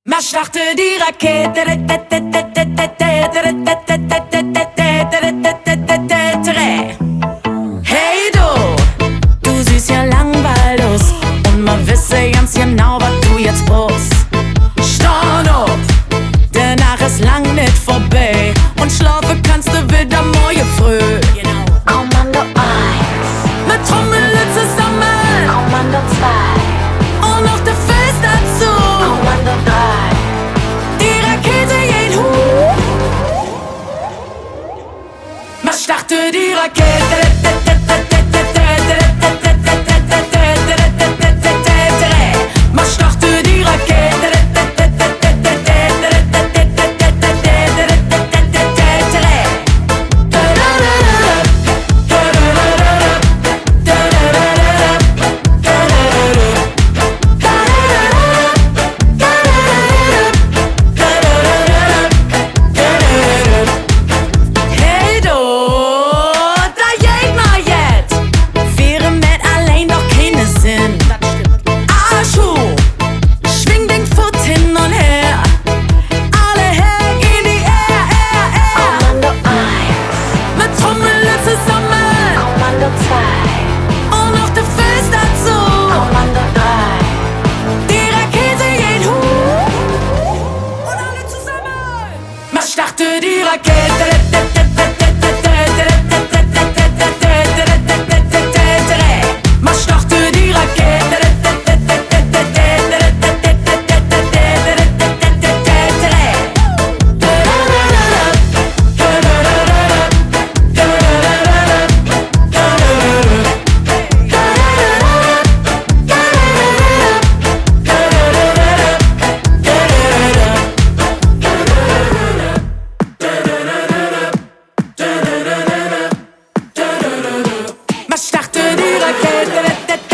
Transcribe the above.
Man starte die Rakete. Hey du siehst ja langweilig und man wisse ganz genau, was du jetzt brauchst. Stand up, danach ist lang nicht vorbei und schlafen kannst du wieder morgen früh. Kommando 1, Mit Trommel zusammen Kommando 2, und noch der Fels dazu. Kommando 3. Die Rakete geht hoch. Man starte die Rakete. Man starte die Rakete. Hey du, da geht mal jetzt. Wäre mit allein doch keine Sinn. Arschu, schwing den Foot hin und her. Alle Hände in die Air. Kommando 1, Mit Trommel zusammen Kommando 2, und noch der Fels dazu. Kommando 3. Die Rakete geht hoch. Und alle zusammen. Man starte die Rakete. Man starte die Rakete. Man starte die Rakete.